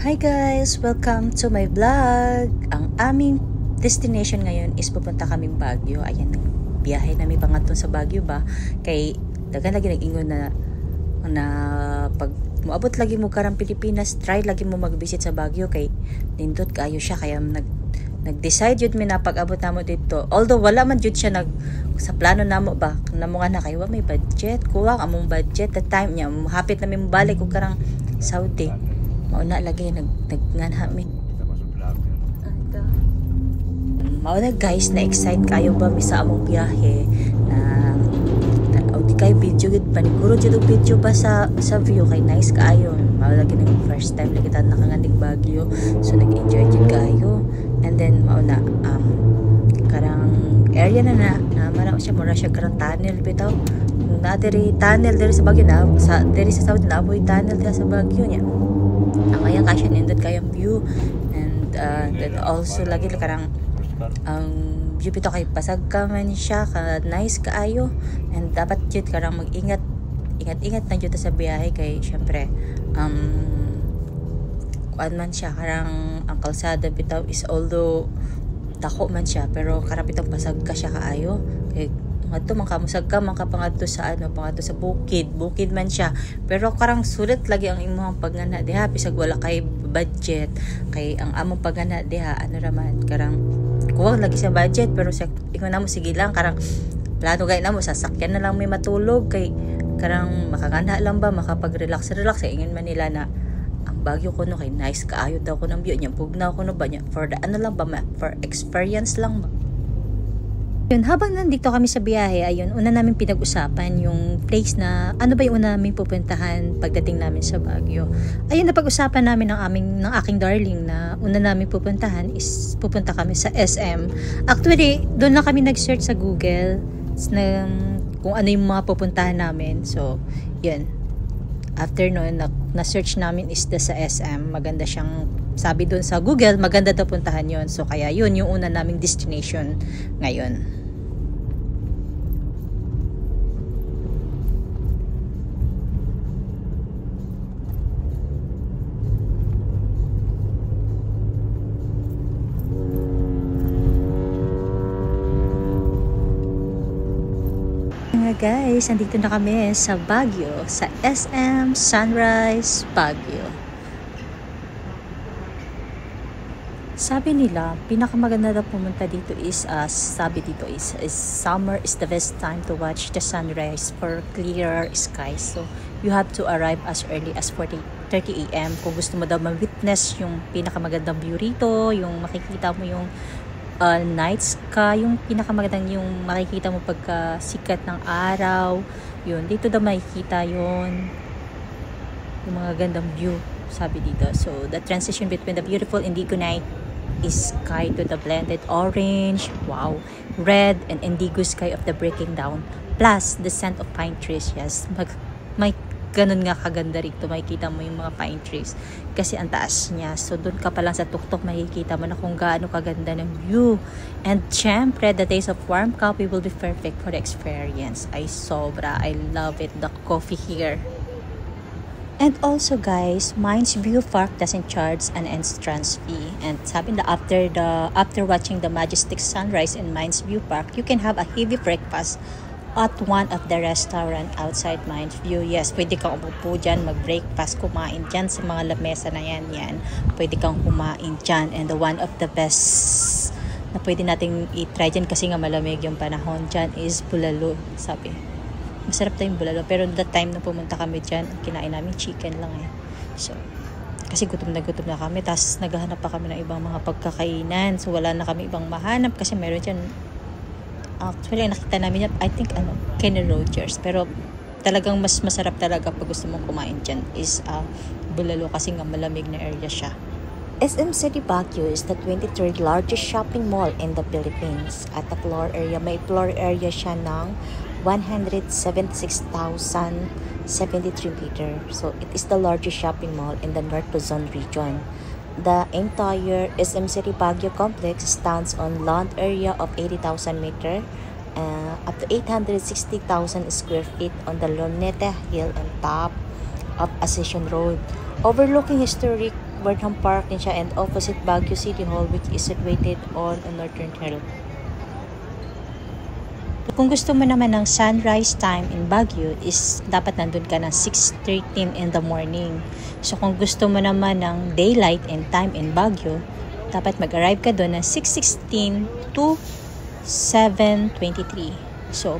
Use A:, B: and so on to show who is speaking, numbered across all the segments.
A: Hi guys! Welcome to my vlog! Ang aming destination ngayon is pupunta kaming Baguio. Ayan, biyahe namin pangatong sa Baguio ba? Kay dagan lagi nag-ingon na pag moabot lagi mo karang Pilipinas, try lagi mo mag-visit sa Baguio kay nindot kaayo siya. Kaya nag-decide yun mi na pag-abot namo dito. Although wala man jud siya sa plano namo ba namo nga na kay wa may budget, kuwang among budget the time niya hapit na mi balik og karang Saudi. Mauna lagi nagngana mi. Mauna guys, na-excite kayo ba mi sa among biyahe na di kay video gid paniguro jud og video ba sa view kay nice kaayo. Mauna lagi nang first time lagi ta nakangandig Baguio, so nag-enjoy jud kayo. And then mauna karang area na mara siya mura siya karang tunnel bitaw. Na diri tunnel diri sa Baguio na diri sa Saudi na boy tunnel diri sa Baguio niya. Ang kaya kasya nindot kayang view. And then also lagi karang ang view bitaw kay pasag ka man siya ka nice kaayo. And dapat jud karang mag-ingat na jud sa biyahe kay syempre kuan man siya karang ang kalsada bitaw is although dako man siya pero karang bitaw pasag ka siya kaayo kay ngadto man kamusag ka man kapangadto sa pangadto sa bukid man siya pero karang sulit lagi ang imong pagngana diha bisag wala kay budget kay ang among pagngana diha raman karang kuwang lagi sa budget pero sa ingon namo sige lang karang plano gay namo sasakyan na lang may matulog kay karang makagana lang ba makapag-relax ingon man nila na ang Baguio kuno kay nice kaayo daw ko ng view niya pugnaw kuno ba niya for the lang ba for experience lang ba. Yun, habang nandito kami sa biyahe, ayun, una namin pinag-usapan yung place na ano ba yung una namin pupuntahan pagdating namin sa Baguio. Ayun, napag-usapan namin ng aking darling na una namin pupuntahan is pupunta kami sa SM. Actually, doon na kami nag-search sa Google kung ano yung mga pupuntahan namin. So, yun. After noon, na-search namin is sa SM. Maganda siyang, sabi doon sa Google, maganda daw puntahan yun. So, kaya yun yung una naming destination ngayon. Guys, andito na kami sa Baguio, sa SM Sunrise Baguio. Sabi nila, pinakamaganda na pumunta dito is summer is the best time to watch the sunrise for clear skies. So, you have to arrive as early as 30 AM kung gusto mo daw ma-witness yung pinakamagandang view rito, yung makikita mo yung night sky, yung pinakamagandang yung makikita mo pagka sikat ng araw. Yun, dito daw makikita yun yung mga gandang view, sabi dito. So, the transition between the beautiful indigo night sky to the blended orange, wow, red and indigo sky of the breaking down, plus the scent of pine trees. Yes, may ganun nga kaganda rito, makikita mo yung mga pine trees kasi ang taas niya. So doon ka pa lang sa tuktok makikita mo na kung gaano kaganda ng view. And syempre, the taste of warm coffee will be perfect for the experience. Ay sobra, I love it, the coffee here. And also guys, Mines View Park doesn't charge an entrance fee. And sabi na after watching the majestic sunrise in Mines View Park, you can have a heavy breakfast at one of the restaurant outside Mines View. Yes, pwede kang umupo dyan, mag-breakfast, kumain dyan sa mga lamesa na yan. Pwede kang kumain dyan. And the one of the best na pwede nating i-try dyan kasi nga malamig yung panahon dyan is bulalo, sabi. Masarap tayong bulalo. Pero the time na pumunta kami dyan, kinain namin chicken lang eh. So, kasi gutom na kami. Tapos naghahanap pa kami ng ibang mga pagkakainan. So, wala na kami ibang mahanap kasi meron dyan. Actually, nakita namin yan, I think, Kenny Rogers. Pero, talagang mas masarap talaga pag gusto mong kumain dyan is bulalo kasi nga malamig na area siya. SM City Baguio is the 23rd largest shopping mall in the Philippines. At the floor area, may floor area siya ng 176,073 meter. So, it is the largest shopping mall in the North Luzon region. The entire SM City Baguio complex stands on land area of 80,000 meter, up to 860,000 square feet on the Luneta Hill on top of Ascension Road, overlooking historic Burnham Park din siya, and opposite Baguio City Hall, which is situated on a northern hill. Kung gusto mo naman ng sunrise time in Baguio is dapat nandun ka ng 6:13 in the morning. So kung gusto mo naman ng daylight and time in Baguio, dapat mag-arrive ka doon ng 6:16 to 7:23. So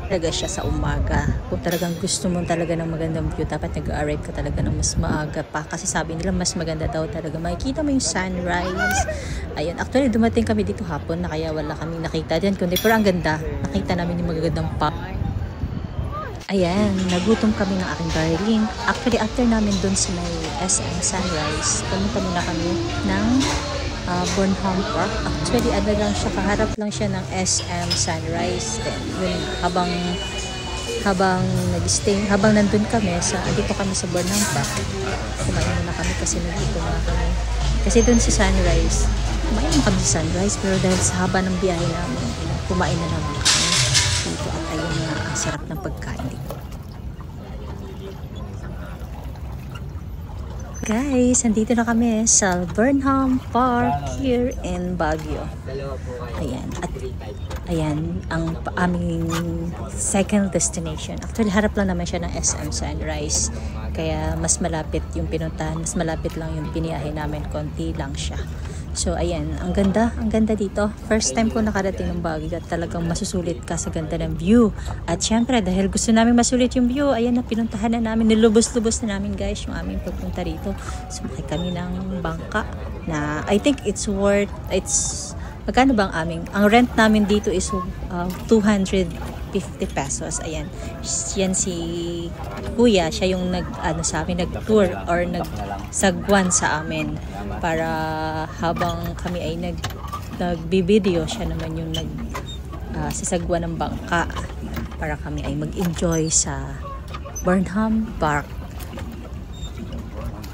A: talaga siya sa umaga. Kung talagang gusto mo talaga ng magandang view, dapat nag-arrive ka talaga ng mas maaga pa. Kasi sabi nila mas maganda daw talaga. Makikita mo yung sunrise. Ayun, actually dumating kami dito hapon na kaya wala kami nakita din. Kundi, pero ang ganda. Nakita namin yung magagandang park. Ayan, nagutom kami ng aking darling. Actually, after namin dun sa may SM Sunrise, pumunta muna kami ng Burnham Park. Actually, ano lang siya, kaharap lang siya ng SM Sunrise. Then, yun, habang nandun kami, andito kami sa Burnham Park, kumain muna kami kasi nandito na kami. Kasi dun sa Sunrise, kumain na kami sa Sunrise, pero dahil sa haba ng biyahe namin, kumain na naman kami dito. At ayun nga, ang sarap ng pagkain dito. Guys, nandito na kami sa Burnham Park here in Baguio. Ayan. At ayan, ang aming second destination. Actually, harap lang naman siya ng SM Sunrise. Kaya mas malapit yung pinuntahan. Mas malapit lang yung biniyahe namin. Konti lang siya. So, ayan. Ang ganda dito. First time ko nakarating ng Baguio at talagang masusulit ka sa ganda ng view. At syempre, dahil gusto namin masulit yung view, ayan na, pinuntahan na namin. Nilubos-lubos na namin, guys, yung aming pagpunta rito. Sumakay kami ng bangka na I think it's magkano bang ang rent namin dito is 250 pesos. Ayan. Yan si Kuya, siya yung sa amin, nag-tour or nagsagwan sa amin para habang kami ay nagbibideo, siya naman yung sasagwan ng bangka para kami ay mag-enjoy sa Burnham Park.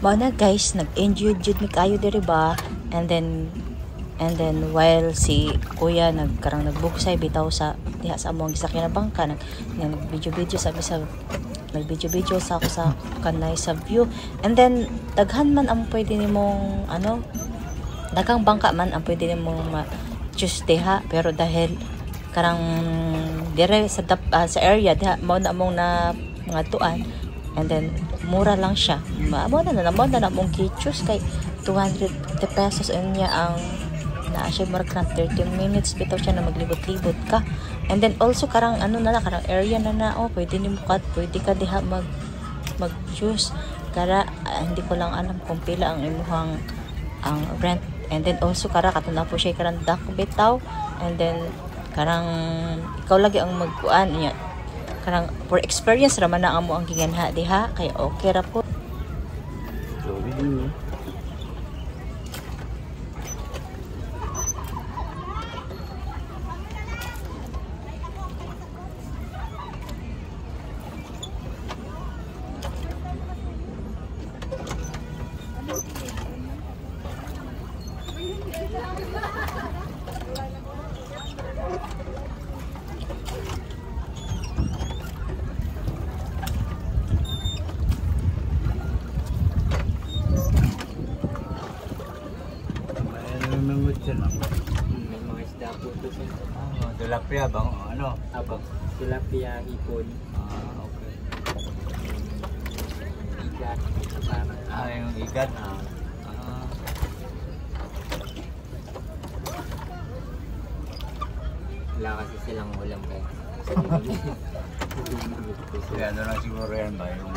A: Muna guys, nag-enjoy jud mi kayo diri ba? And then while si Kuya nagbuksay bitaw sa diha sa among gisakyan na bangka, nag-video sabi sa nag-video sa ako sa kanay sa view. And then daghan man ang pwede nimong daghang bangka man ang pwede nimong choose diha, pero dahil karang dire sa area diha mao na among na mga tuan, and then mura lang siya. Mao na mong choose kay 250 pesos niya ang siya marag ng 30 minutes bitaw siya na maglibot-libot ka. And then also karang karang area na pwede ka diha mag-choose kara. Hindi ko lang alam kung pila ang imuhang ang rent. And then also kara katuna po siya karang dak bitaw, and then karang ikaw lagi ang magkuan niya, karang for experience raman na amo ang ginganha diha, kay okay ra po.
B: May mga isda po ito siya.
C: Tilapia bang
B: Abang, tilapia, hipon.
C: Okay.
B: Igat.
C: Yung igat.
B: Wala kasi silang ulam kayo.
C: Kaya lang siguro yan ba yung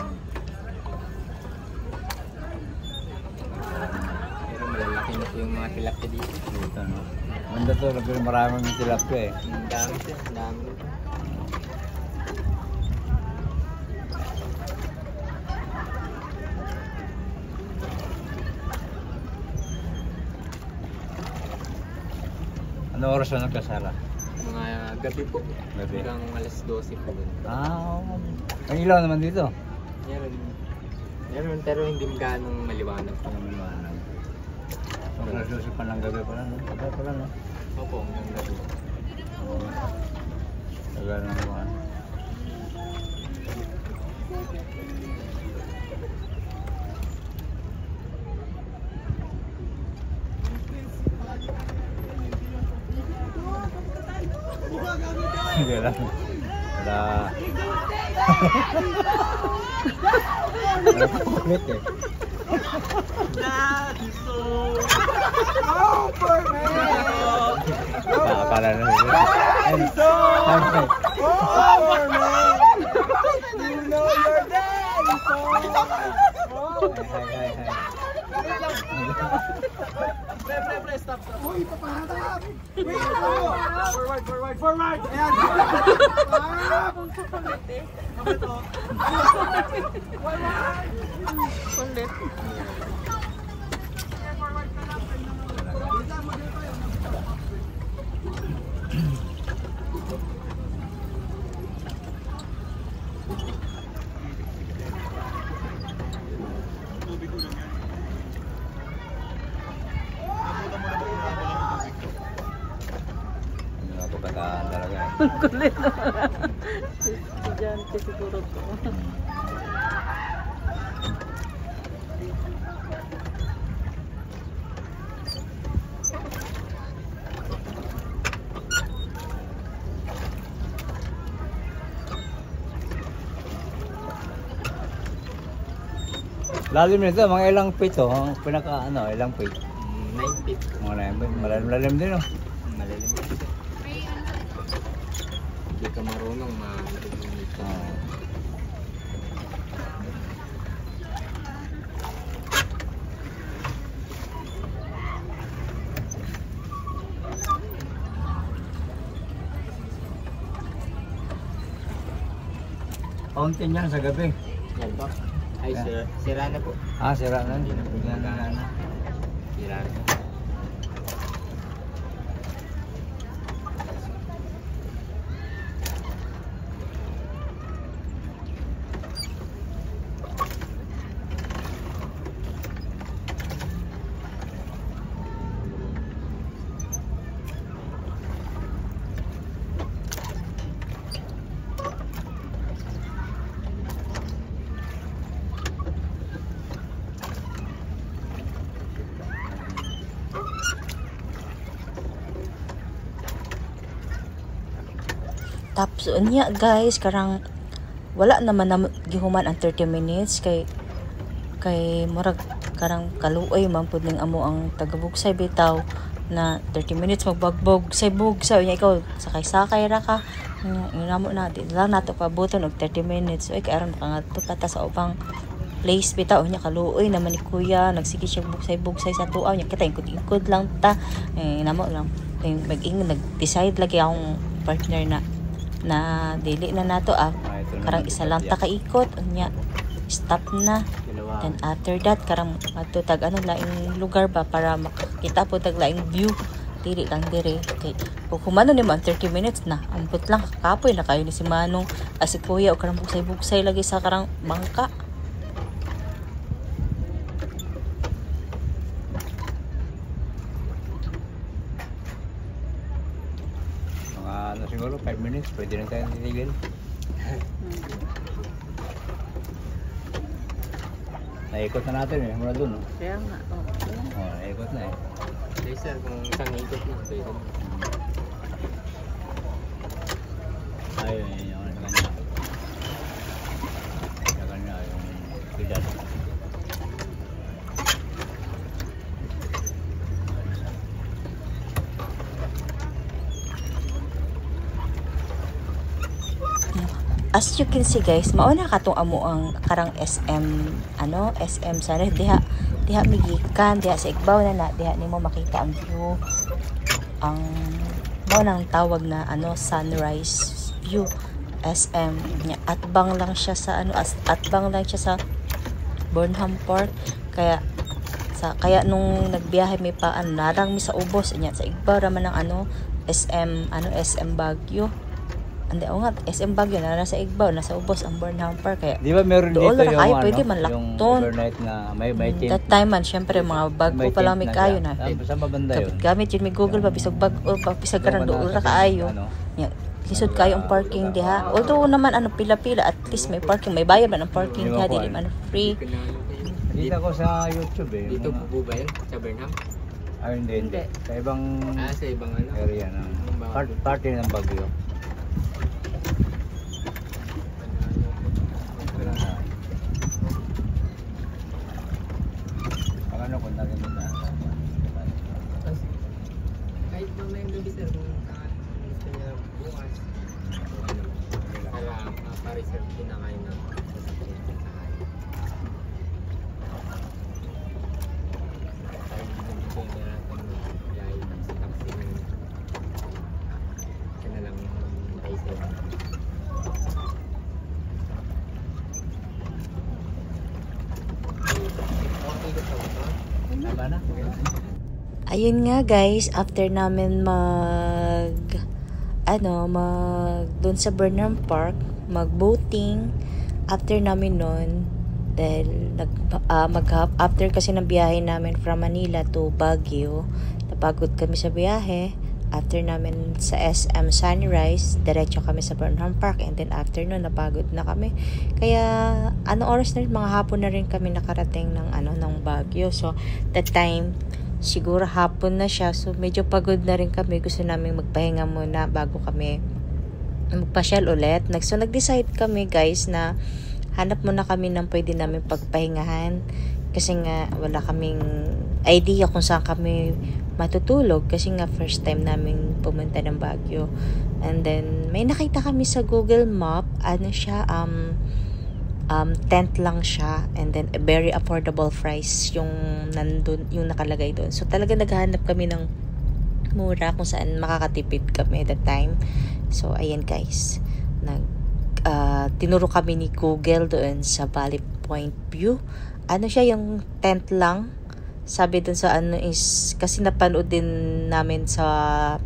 B: Pero malalaki na po yung mga tilapia dito.
C: dito, no? Manda to, maraming tilapia eh.
B: Ang dami siya, ang dami.
C: Ano oras na nagkasara?
B: Mga gabi po.
C: Gabi.
B: Hanggang alas 12 po.
C: Ang ilaw naman dito.
B: Meron, pero hindi ganong maliwanag po.
C: So, alas 12 pa ng gabi pala, no? Tagal pala, no?
B: Opo, hanggang gabi.
C: Tagal na naman. Hindi lang. Wala. Wala kulit eh. Akala na nila. Pagkakaan talaga.
A: Kulit na. Estudyante siguro to.
C: Lalim nito, mga ilang feet oh. Ang pinaka ano, ilang feet.
B: 9 feet.
C: Mga 9 feet. Malalim din oh.
B: Malalim din siya. Hindi ka marunong ma-eliminate ka.
C: Fountain yan sa gabi.
B: Yan po. Ay,
C: Yeah.
B: sira na po.
C: Ah, sira na.
B: Hindi na po
C: Yan na.
B: Sira na.
A: Tapos niya guys, karang wala naman na gihuman ang 30 minutes kay murag karang kaluoy man pud ning amo ang tagabugsay bitaw na 30 minutes magbagbog say bugsay nya ikaw sakay ra ka inamo na di lang nato pabuton og 30 minutes oy kay aron pangadto pa ta sa ubang place bitaw nya kaluoy naman ni kuya nagsige siya bugsay sa tuaw nya kita ingkod lang ta inamo lang mag-ingon nag-decide lagi akong partner na dili na nato karang isa lang ta kaikot nya stop na.
B: Dalawa.
A: Then after that karang matutag ano laing lugar ba para makita po tag laing view dili lang dire kay kung kumano ni man 30 minutes na ambot lang kapoy na kayo ni si Manong si kuya o karang bugsay lagi sa karang bangka.
C: Ano siguro 5 minutes pwede na tayo titigil. Naikot na natin eh, mula dun.
A: Kaya nga,
C: Naikot na eh.
B: Hey sir, kung isang ikot na, pwede na.
C: Ayun, yung sa kanya. Sa kanya, yung pidal.
A: as you can see guys, mauna katong amo ang karang SM SM sana diha migikan diha sa igbaw na diha nimo makita ang view ang mao nang tawag na sunrise view SM nya atbang lang siya sa Burnham Park kaya nung nagbiyahe mi pa narang mi sa ubos nya sa igbaw ra man ang SM Baguio. Andi nga SM Baguio na nasa Igbaw, nasa ubos ang Burnham Park kaya.
C: Di ba meron dito yung
A: pwede man lakton.
C: Yung overnight na may team.
A: That time man syempre mga bago pa lang may kayo na.
C: Sa mabanda yun.
A: Gamit yun may Google pa bisag bago pa bisag karon dool ra kaayo. Nya lisod kayo ang parking diha. Although naman pila-pila at least may parking, may bayad man ang parking diha, dili man free.
C: Dito ako sa YouTube eh.
B: Dito po ba yun? Sa Burnham?
C: Hindi. Sa ibang
B: sa ibang
C: area ng party ng Baguio. ano kung nakikita.
B: Kahit mamayang gabi sir, kung gusto niya bukas, okay naman. Para pa-reserve din na kayo ng sasakyan sa kayo. Para hindi na bigyan niya natin biyahe taxi-taxi yun. Kasi na lang reserve. Okay ka pa.
C: Tama na?
A: Ayun nga guys, after namin doon sa Burnham Park, mag-boating, after namin nun, dahil after kasi ng biyahe namin from Manila to Baguio, napagod kami sa biyahe. After namin sa SM Sunrise, diretso kami sa Burnham Park, and then after nun, napagod na kami. Kaya, oras na rin, mga hapon na rin kami nakarating ng Baguio. So, that time, siguro hapon na siya, so medyo pagod na rin kami. Gusto namin magpahinga muna bago kami magpasyal ulit. So, nag-decide kami guys na hanap muna kami ng pwede namin pagpahingahan. Kasi nga, wala kaming idea kung saan kami matutulog. Kasi nga, first time namin pumunta ng Baguio. And then, may nakita kami sa Google Map. Tent lang siya. And then, very affordable price yung nandun, yung nakalagay doon. So, talaga naghahanap kami ng mura kung saan makakatipid kami at that time. So, ayan guys. Tinuro kami ni Google doon sa Valley Point View. Siya yung tent lang. Sabi dun sa is, kasi napanood din namin sa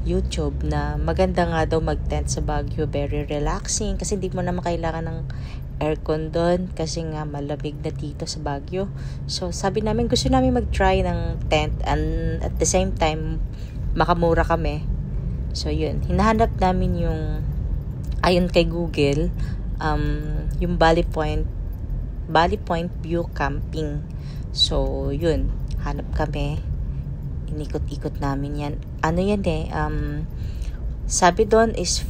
A: YouTube na maganda nga daw mag-tent sa Baguio. Very relaxing. Kasi hindi mo naman kailangan ng aircon doon. Kasi nga malamig na dito sa Baguio. So, sabi namin gusto namin mag-try ng tent. And at the same time, makamura kami. So, yun. Hinahanap namin yung, ayon kay Google, yung Valley Point View Camping. So, yun. Hanap kami. Inikot-ikot namin yan. Sabi doon is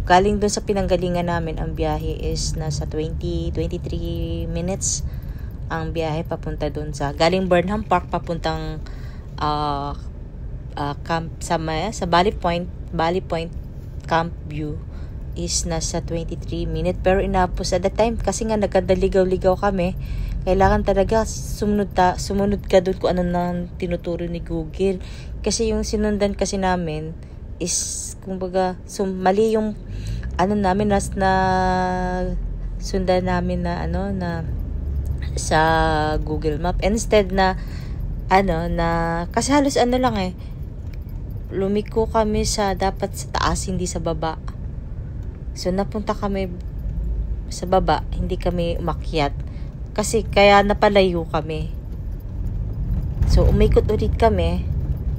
A: galing doon sa pinanggalingan namin, ang biyahe is nasa 23 minutes ang biyahe papunta doon galing Burnham Park papuntang camp sa Valley Point Camp View is nasa 23 minutes. Pero inapos at the time kasi nga nagkadaligaw-ligaw kami. Kailangan talaga sumunod ka doon kung ano nang tinuturo ni Google. Kasi yung sinundan kasi namin is kumbaga mali yung namin na sundan namin na sa Google Map. Instead na kasi halos lang lumiko kami dapat sa taas, hindi sa baba. So, napunta kami sa baba, hindi kami umakyat. Kasi, kaya napalayo kami. So, umikot ulit kami.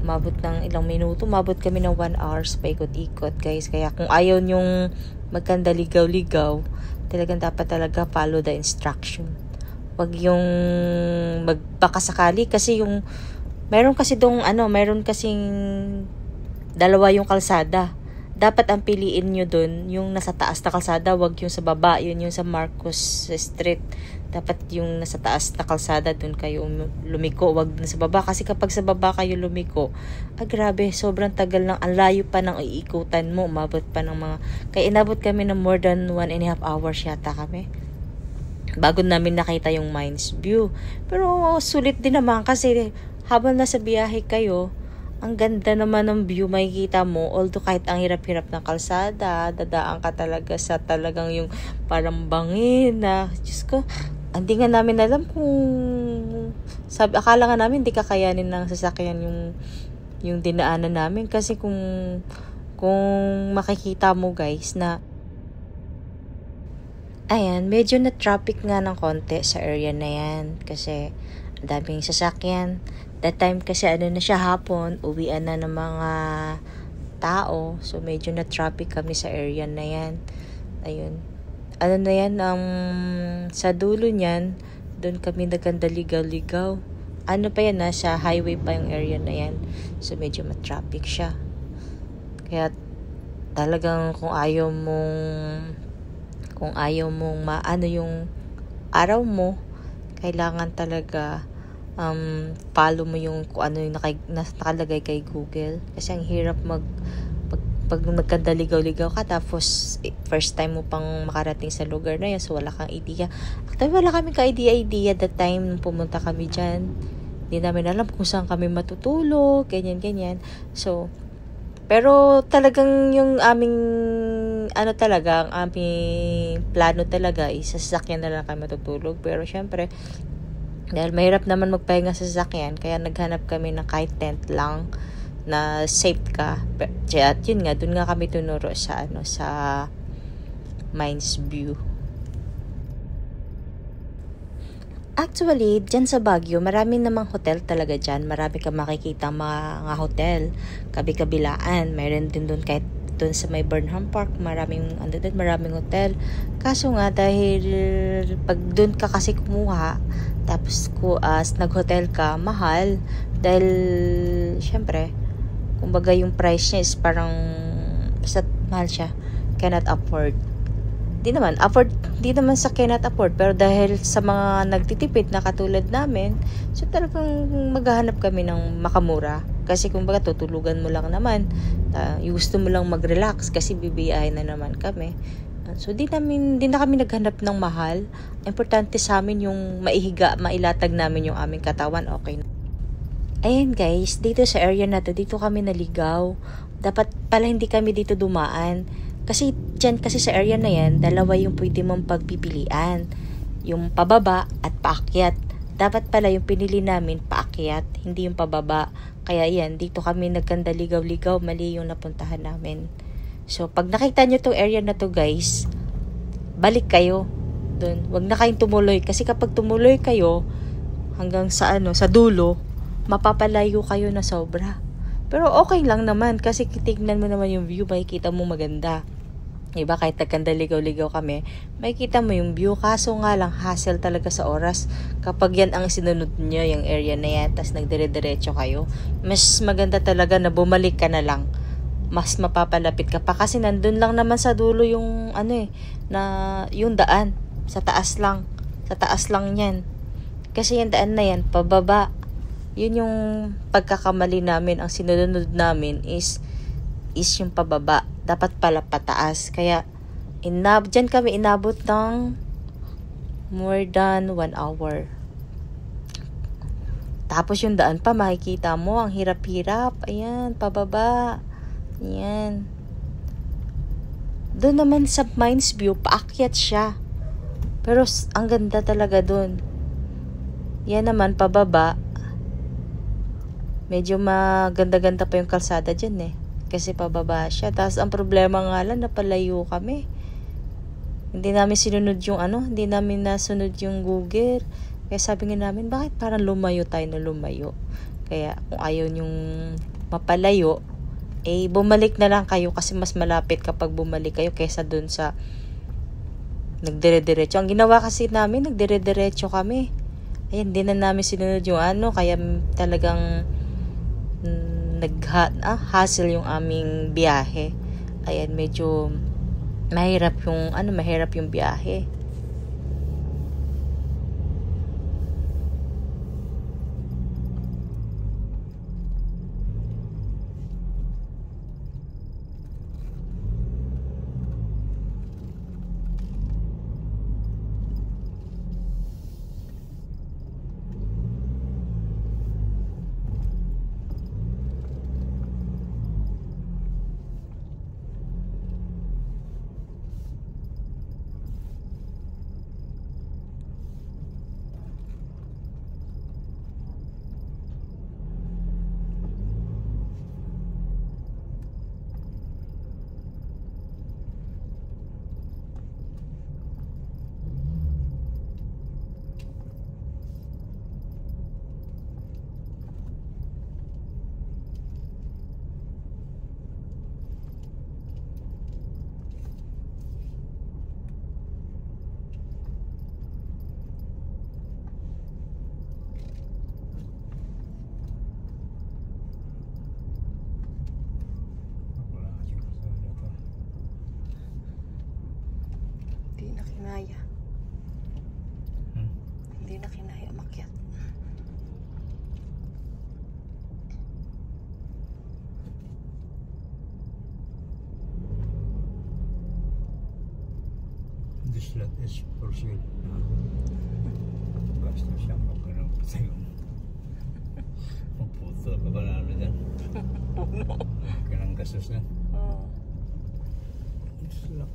A: Umabot ng ilang minuto. Umabot kami ng 1 hours pa ikot-ikot, guys. Kaya, kung ayaw nyong magkandaligaw-ligaw, talagang dapat talaga follow the instruction. Wag yung magpakasakali. Kasi meron kasing dalawa yung kalsada. Dapat ang piliin nyo dun, yung nasa taas na kalsada, wag yung sa baba, yun yung sa Marcos Street. Dapat yung nasa taas na kalsada, dun kayo lumiko, wag na sa baba. Kasi kapag sa baba kayo lumiko, grabe, sobrang tagal ng, ang layo pa ng iikutan mo, umabot pa ng kaya inabot kami ng more than 1.5 hours yata kami. Bago namin nakita yung Mines View. Pero sulit din naman kasi habang nasa biyahe kayo, ang ganda naman ng view makikita mo. Although kahit ang hirap-hirap ng kalsada, dadaan ka talaga sa talagang yung parang bangin na, Diyos ko, hindi nga namin alam kung, akala nga namin hindi kakayanin ng sasakyan yung dinaanan namin. Kasi kung makikita mo guys na, ayan, medyo na traffic nga ng konti sa area na yan. Kasi, ang daming sasakyan. That time kasi na siya hapon, uwian na ng mga tao. So, medyo na traffic kami sa area na yan. Ayun. Sa dulo niyan, doon kami nagkandaligaw-ligaw. Pa yan, nasa highway pa yung area na yan. So, medyo ma-traffic siya. Kaya, talagang kung ayaw mong maano yung araw mo, kailangan talaga follow mo yung kung ano yung nakalagay kay Google. Kasi ang hirap pag nagkadaligaw-ligaw ka tapos first time mo pang makarating sa lugar na yun, so wala kang idea. Actually, wala kaming ka-idea that time nung pumunta kami dyan. Hindi namin alam kung saan kami matutulog, ganyan. So, pero talagang yung aming ang aming plano talaga is sa sasakyan na lang kami matutulog. Pero syempre, dahil mahirap naman magpahinga sa sasakyan, kaya naghanap kami ng kahit tent lang na safe ka. At yun nga, dun nga kami tunuro sa Mines View. Actually, dyan sa Baguio, marami namang hotel talaga dyan. Marami kang makikita mga hotel, kabi-kabilaan. Mayroon din dun kahit dun sa may Burnham Park, maraming hotel. Kaso nga, dahil pag dun ka kasi kumuha, tapos nag-hotel ka, mahal. Dahil, syempre, kumbaga yung price niya is parang basta mahal siya. Cannot afford. Di naman sa cannot afford, pero dahil sa mga nagtitipid na katulad namin, so talagang maghahanap kami ng makamura. Kasi kumbaga tutulugan mo lang naman, gusto mo lang mag-relax kasi bibiyahin na naman kami. So di na kami naghanap ng mahal. Importante sa amin yung mailatag namin yung aming katawan, okay na. Ayan guys, dito sa area na to, dito kami naligaw. Dapat pala hindi kami dito dumaan. Kasi dyan kasi sa area na yan, dalawa yung pwede mong pagpipilian. Yung pababa at paakyat. Dapat pala yung pinili namin paakyat, hindi yung pababa. Kaya yan, dito kami nagkandaligaw-ligaw, mali yung napuntahan namin. So pag nakita nyo tong area na to guys, balik kayo dun. Huwag na kayong tumuloy. Kasi kapag tumuloy kayo hanggang sa dulo, mapapalayo kayo na sobra. Pero okay lang naman kasi tignan mo naman yung view, makikita mo maganda. Diba, kahit nagkandaligaw-ligaw kami, makikita mo yung view. Kaso nga lang, hassle talaga sa oras. Kapag yan ang sinunod nyo, yung area na yan, tas nagdire-diretso kayo, mas maganda talaga na bumalik ka na lang. Mas mapapalapit ka pa. Kasi nandun lang naman sa dulo yung yung daan. Sa taas lang yan. Kasi yung daan na yan, pababa. Yun yung pagkakamali namin. Ang sinunod namin is yung pababa. Dapat pala pataas. Kaya dyan kami inabot ng more than 1 hour. Tapos yung daan pa, makikita mo, ang hirap-hirap. Ayan, pababa. Ayan. Doon naman sa Mines View, paakyat siya. Pero ang ganda talaga doon. Yan naman, pababa. Medyo maganda-ganda pa yung kalsada dyan eh. Kasi pababa siya. Tapos ang problema nga lang, napalayo kami. Hindi namin sinunod hindi namin nasunod yung Google. Kaya sabi nga namin, bakit parang lumayo tayo na lumayo? Kaya kung ayaw yung mapalayo, bumalik na lang kayo kasi mas malapit kapag bumalik kayo kaysa dun sa nagdire-diretso. Ang ginawa kasi namin, nagdire-diretso kami. Ayan, hindi na namin sinunod yung kaya talagang hassle yung aming biyahe. Ayan, medyo mahirap yung biyahe. Hindi na kinaya umakyat.
C: Isla is for sale. Basta siya magkanang patayo. Puto ka ba na ano dyan?
A: Puno.
C: Kanang gastos na.
A: Oo.
C: Isla.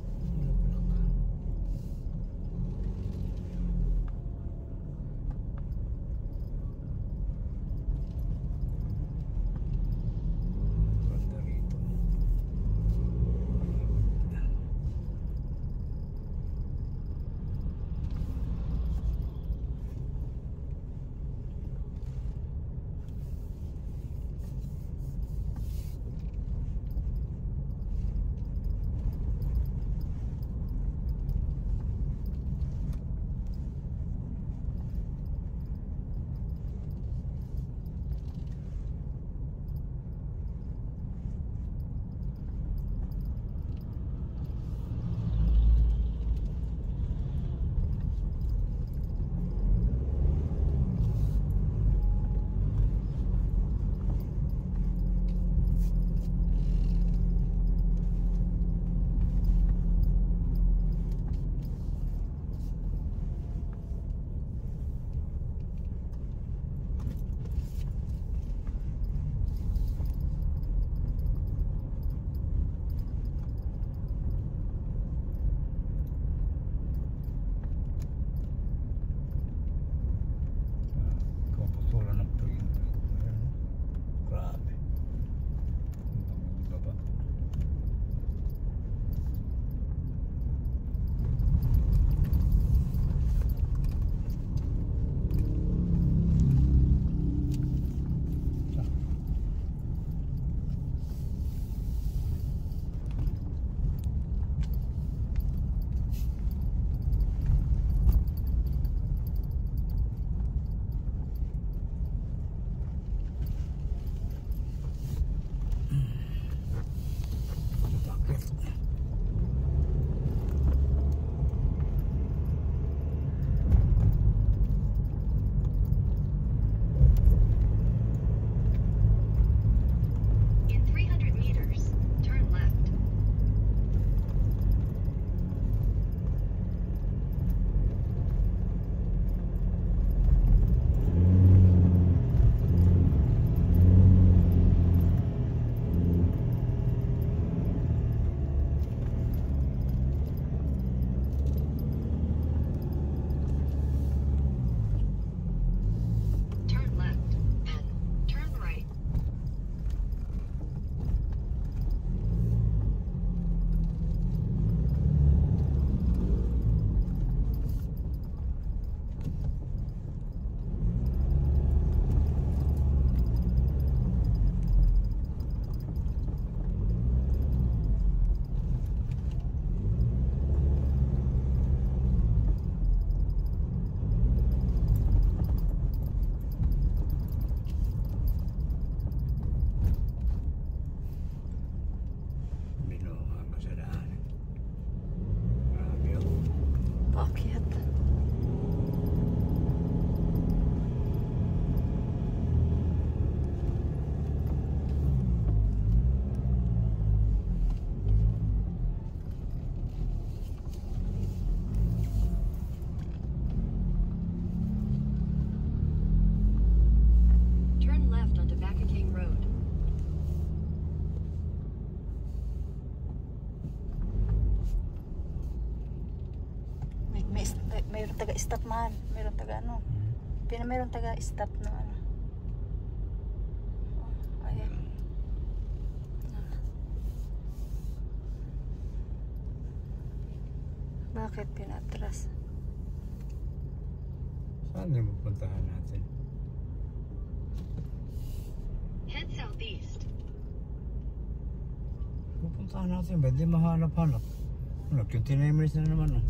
A: Mayroon taga-stop man. Mayroon taga ano. Mayroon taga-stop na ano. Oh, ayan. Bakit pinatras?
C: Saan yung pupuntahan natin?
D: Head southeast.
C: Pupuntahan natin ba? Hindi mahanap-hanap. 29 minutes na naman.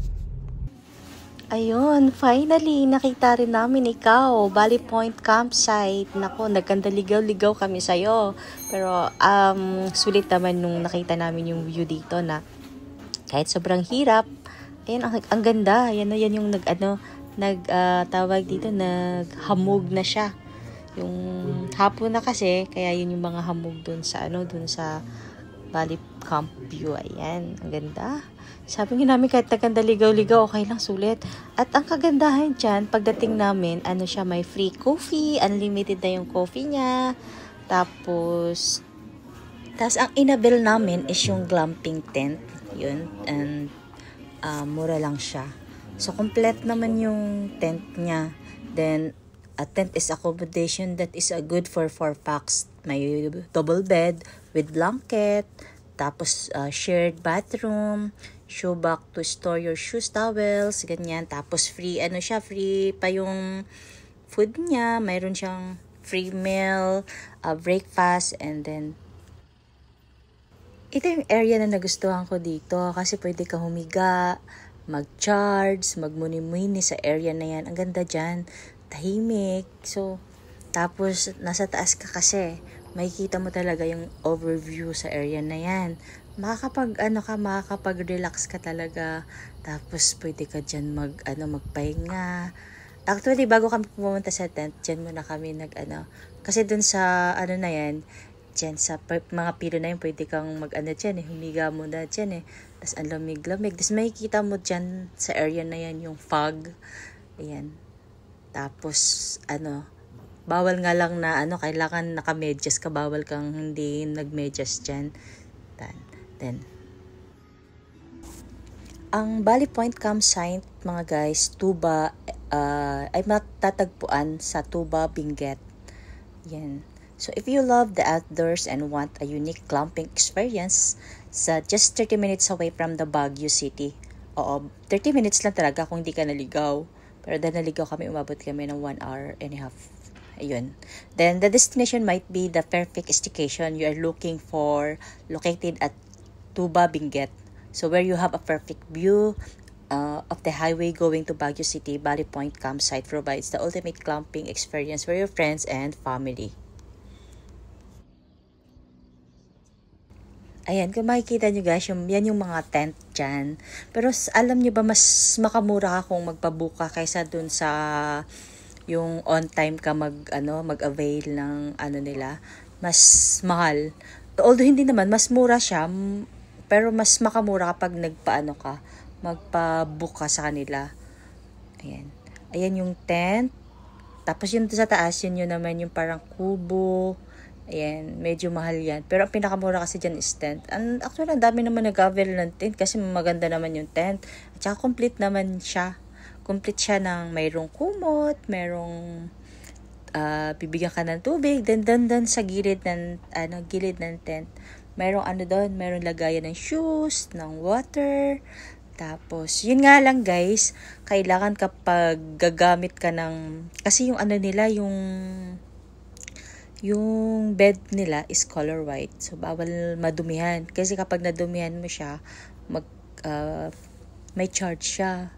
A: Ayun, finally, nakita rin namin ikaw. Valley Point Campsite. Naku, nagkandaligaw-ligaw kami sa'yo. Pero, sulit naman nung nakita namin yung view dito na kahit sobrang hirap, ayun, ang ganda. Yan yung tawag dito, naghamog na siya. Yung hapon na kasi, kaya yun yung mga hamog dun sa Bali Camp View. Ayan, ang ganda. Sabi nga namin kahit naganda ligaw-ligaw, okay lang, sulit. At ang kagandahan dyan, pagdating namin, ano siya, may free coffee, unlimited na yung coffee niya. Tapos ang inabil namin is yung glamping tent. Yun, and mura lang siya. So, complete naman yung tent niya. Then, a tent is accommodation that is good for 4 packs. May double bed with blanket, tapos shared bathroom, shoe box to store your shoes, towels, ganyan. Tapos free, free pa yung food niya. Mayroon siyang free meal, breakfast, and then ito yung area na nagustuhan ko dito kasi pwede kang humiga, mag-charge, magmuni-muni sa area na yan. Ang ganda dyan, tahimik. So, tapos nasa taas ka kasi, makikita mo talaga yung overview sa area na yan. Makakapag-relax ka talaga. Tapos pwede ka dyan magpahinga. Actually, bago kami pumunta sa tent, dyan muna kami kasi dun sa na yan, dyan sa mga pilo na yun, pwede kang dyan humiga muna dyan Tapos ang lamig-lamig. Tapos makikita mo dyan sa area na yan yung fog. Ayan. Tapos bawal nga lang na kailangan naka-medyas ka. Bawal kang hindi nag-medyas dyan. Then, ang Bali Point campsite, mga guys, Tuba, ay matatagpuan sa Tuba, Benguet. Yan. So, if you love the outdoors and want a unique glamping experience, just 30 minutes away from the Baguio City. Oo, 30 minutes lang talaga kung hindi ka naligaw. Pero dahil naligaw kami, umabot kami ng 1 hour and a half. Ayun. Then, the destination might be the perfect staycation you are looking for, located at Tuba, Benguet. So, where you have a perfect view of the highway going to Baguio City, Bali Point campsite provides the ultimate glamping experience for your friends and family. Ayan, kung makikita nyo guys, yan yung mga tent dyan. Pero alam nyo ba, mas makamura ka kung magpabuka kaysa dun sa yung on time ka mag-avail ng nila. Mas mahal. Although hindi naman, mas mura siya, pero mas makamura kapag magpabook ka sa kanila. Ayan. Ayan yung tent. Tapos yung sa taas, yun naman yung parang kubo. Ayan, medyo mahal yan. Pero ang pinakamura kasi dyan is tent. Actually, ang dami naman nag-avail ng tent kasi maganda naman yung tent. At saka complete naman siya. Complete siya ng mayroong kumot, mayroong bibigyan ka ng tubig, then sa gilid ng tent. Mayroong doon, mayroong lagayan ng shoes, ng water. Tapos, yun nga lang guys, kailangan kapag gagamit ka kasi yung nila, yung bed nila is color white. So, bawal madumihan. Kasi kapag nadumihan mo siya, may charge siya.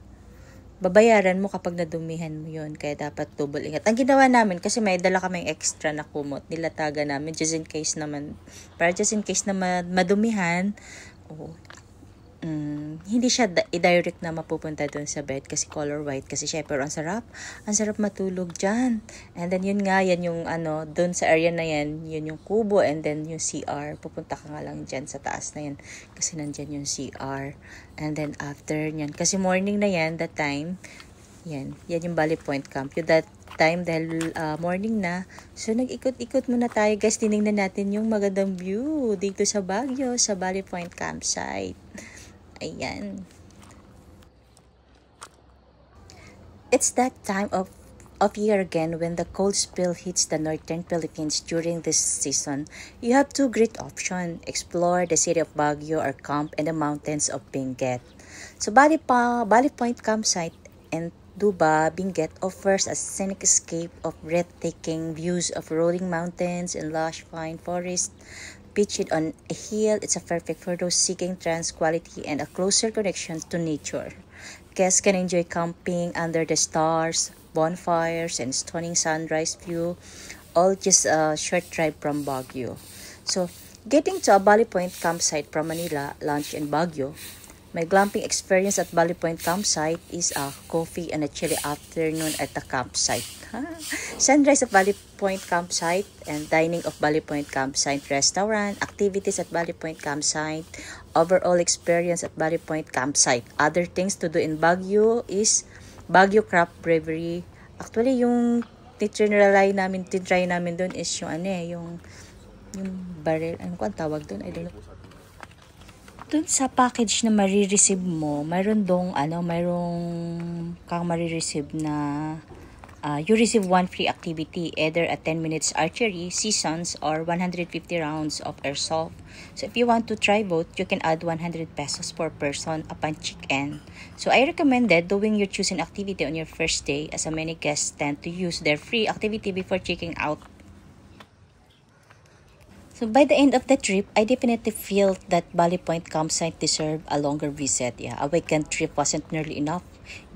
A: Babayaran mo kapag nadumihan mo yun. Kaya dapat double ingat. Ang ginawa namin, kasi may dala kaming extra na kumot. Nilataga namin just in case naman. Para just in case na madumihan, hindi siya i-direct na mapupunta doon sa bed kasi color white kasi siya, pero ang sarap matulog dyan. And then yun yung doon sa area na yan, yun yung kubo, and then yung CR, pupunta ka nga lang dyan sa taas na yan kasi nandyan yung CR. And then after nyan, kasi morning na yan, that time, yan yung Bali Point Camp. Yung that time, dahil morning na, so nag-ikot-ikot muna tayo guys, tinignan natin yung magandang view dito sa Baguio, sa Bali Point Campsite. Ayan. It's that time of year again when the cold spell hits the northern Philippines during this season. You have two great options. Explore the city of Baguio or camp in the mountains of Benguet. So Bali Point campsite in Tuba, Benguet offers a scenic escape of breathtaking views of rolling mountains and lush pine forest. Pitched on a hill, it's perfect for those seeking tranquility and a closer connection to nature. Guests can enjoy camping under the stars, bonfires, and stunning sunrise view, all just a short drive from Baguio. So, getting to a Bali Point campsite from Manila, lunch in Baguio, My glamping experience at Valley Point campsite is a coffee and a chilly afternoon at the campsite. Sunrise at Valley Point campsite and dining of Valley Point campsite restaurant, activities at Valley Point campsite, overall experience at Valley Point campsite. Other things to do in Baguio is Baguio Craft Brewery. Actually, yung tinry namin doon is yung yung barrel, ano ko ang tawag doon? I don't know. Dun sa package na marireceive mo, mayroong kang marireceive na you receive one free activity, either a 10 minutes archery, seasons, or 150 rounds of airsoft. So if you want to try both, you can add 100 pesos per person upon check-in. So I recommended doing your choosing activity on your first day, as many guests tend to use their free activity before checking out. So by the end of the trip, I definitely feel that Valley Point campsite deserved a longer visit. Yeah, a weekend trip wasn't nearly enough,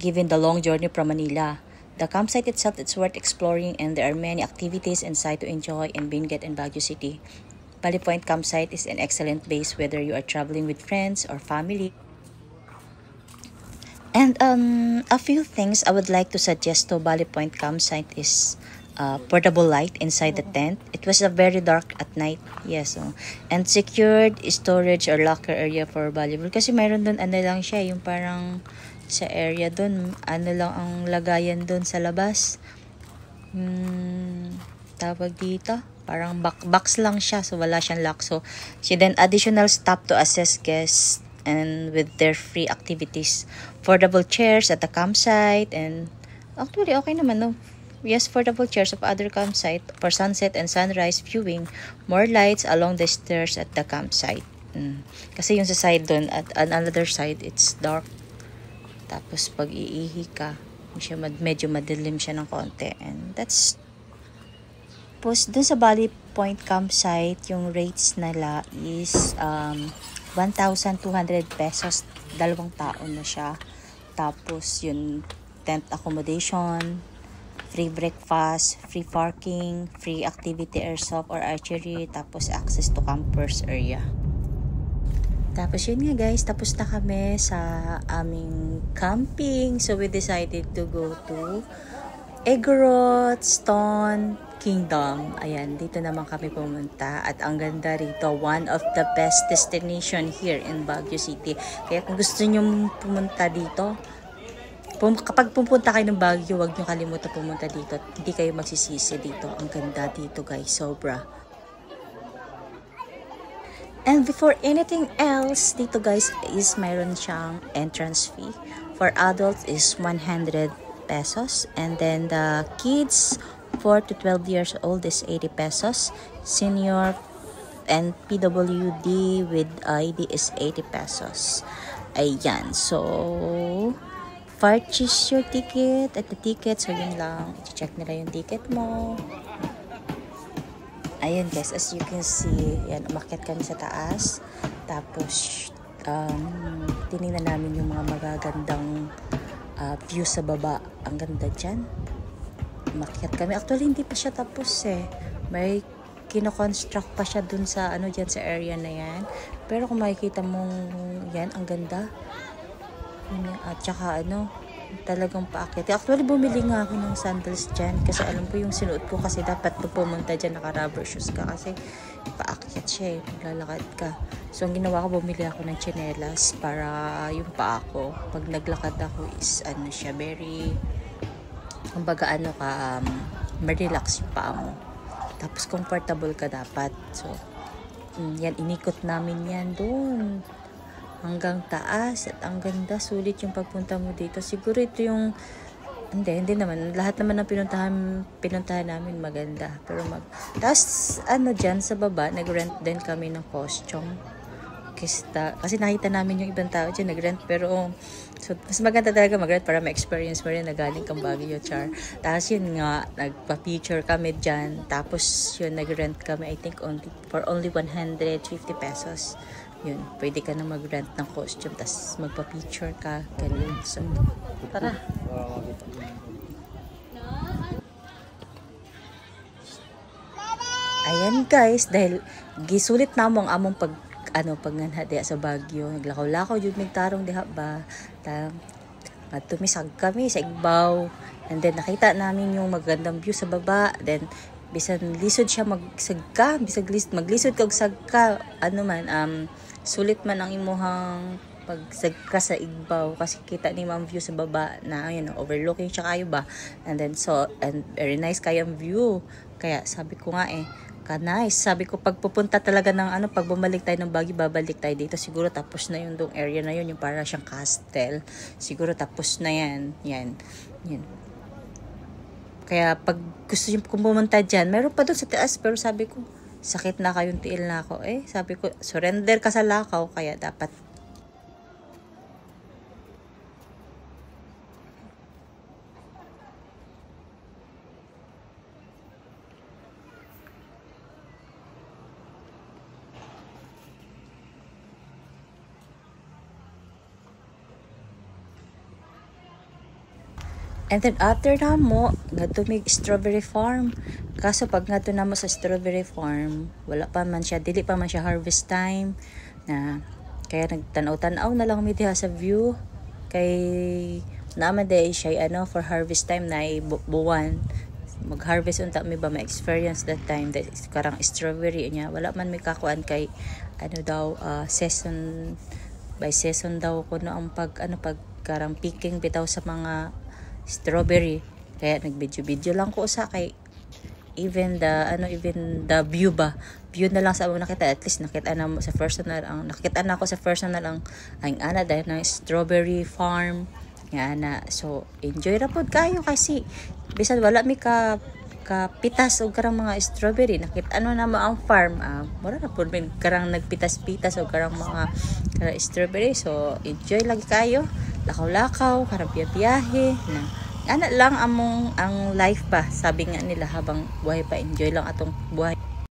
A: given the long journey from Manila. The campsite itself is worth exploring, and there are many activities inside to enjoy in Benguet and Baguio City. Valley Point campsite is an excellent base whether you are traveling with friends or family. And a few things I would like to suggest to Valley Point campsite is portable light inside the tent. It was very dark at night. Yes, and secured storage or locker area for valuable. Kasi mayroon doon, lang siya, yung parang sa area doon, lang ang lagayan doon sa labas. Tawag dito, parang box lang siya, so wala siyang lock. So then additional staff to assess guests and with their free activities. Portable chairs at the campsite, and actually okay naman, no? Yes, portable chairs of other campsite for sunset and sunrise viewing. More lights along the stairs at the campsite. Kasi yung sa side doon, at another side, it's dark. Tapos pag iihi ka, medyo madilim siya ng konti. And that's... Tapos doon sa Valley Point campsite, yung rates nila is 1,200 pesos. 2 taon na siya. Tapos yung tent accommodation, free breakfast, free parking, free activity airsoft or archery, tapos access to campers area. Tapos yun nga guys, tapos na kami sa aming camping. So we decided to go to Egorot Stone Kingdom. Ayan, dito naman kami pumunta. At ang ganda rito, one of the best destination here in Baguio City. Kaya kung gusto nyo pumunta dito, kapag pupunta kayo ng Baguio, huwag nyo kalimutan pumunta dito. Hindi kayo magsisisi dito. Ang ganda dito guys, sobra. And before anything else, dito guys is mayroon siyang entrance fee. For adults is 100 pesos. And then the kids 4 to 12 years old is 80 pesos. Senior and PWD with ID is 80 pesos. Ayan, so... purchase your ticket at the ticket. So yun lang, i-check nila yung ticket mo. Ayun guys, as you can see, yan, umakyat kami sa taas. Tapos tinignan namin yung mga magagandang view sa baba. Ang ganda dyan. Umakyat kami. Actually hindi pa siya tapos may kino-construct pa siya dun sa dyan sa area na yan. Pero kung makikita mo yan, ang ganda. At saka talagang paakyat. Actually bumili nga ako ng sandals dyan kasi alam ko yung sinuot ko kasi dapat pumunta dyan naka-rubber shoes ka kasi paakyat siya maglalakad ka. So ang ginawa ko, bumili ako ng tsinelas para yung paa ko pag naglakad ako is siya very kumbaga ma-relax yung paa mo. Tapos comfortable ka dapat. So yan, inikot namin yan doon hanggang taas at ang ganda, sulit yung pagpunta mo dito. Siguro ito yung hindi naman, lahat naman ng pinuntahan namin maganda, pero tapos dyan sa baba nag-rent din kami ng costume kasi nakita namin yung ibang tao dyan nag-rent, pero so, mas maganda talaga mag-rent para ma-experience mo rin na galing kang Baguio, char. Tapos yun nga, nagpa-picture kami dyan, tapos yun nag-rent kami I think for only 150 pesos. Yun, pwede ka na mag-rent ng costume, tapos magpa-picture ka, ganun. So, tara. Ayan guys, dahil gisulit na mo ang among pagnganha diha sa Baguio, naglakaw-lakaw jud mig tarong diha ba. At tumisag kami sa Igbaw, and then nakita namin yung magandang view sa baba. Then bisan lisod siya magsagka, maglisod kag sagka, sulit man ang imuhang pagsagka sa Igbaw kasi kita ni ma'am view sa baba na overlooking siya kayo ba. And very nice kayang view. Kaya sabi ko nga nice. Sabi ko pag pupunta talaga ng pag bumalik tayo ng Baguio, babalik tayo dito. Siguro tapos na yung dong area na yun, yung para siyang castle. Siguro tapos na yan. Yan. Kaya pag gusto niyo pumunta dyan, meron pa doon sa taas, pero sabi ko, sakit na kayong tiil na ako. Sabi ko, surrender ka sa lakaw, kaya dapat And then after na mo, ngadto mig strawberry farm. Kaso pag ngadto na mo sa strawberry farm, dili pa man siya harvest time na kaya nagtanaw-tanaw na lang mi diha sa view kay naman day siya for harvest time na buwan. Mag-harvest unta mi ba ma-experience that time that karang strawberry niya. Wala man mi kakuan kay season by season daw kuno ang pag karang picking bitaw sa mga strawberry. Kaya nag-video lang ko sa kay even the view na lang sa nakita. At least nakita na mo sa personal ang ana dahil ng strawberry farm nga na. So enjoy ra pod kayo kasi bisan wala mi ka pitas o karang mga strawberry, nakita na mo ang farm. Wala na pod may karang nagpitas-pitas o karang mga strawberry. So enjoy lagi kayo, lakaw-lakaw, karang biyahe na lang ang life pa, sabi nga nila, habang buhay pa, enjoy lang atong buhay.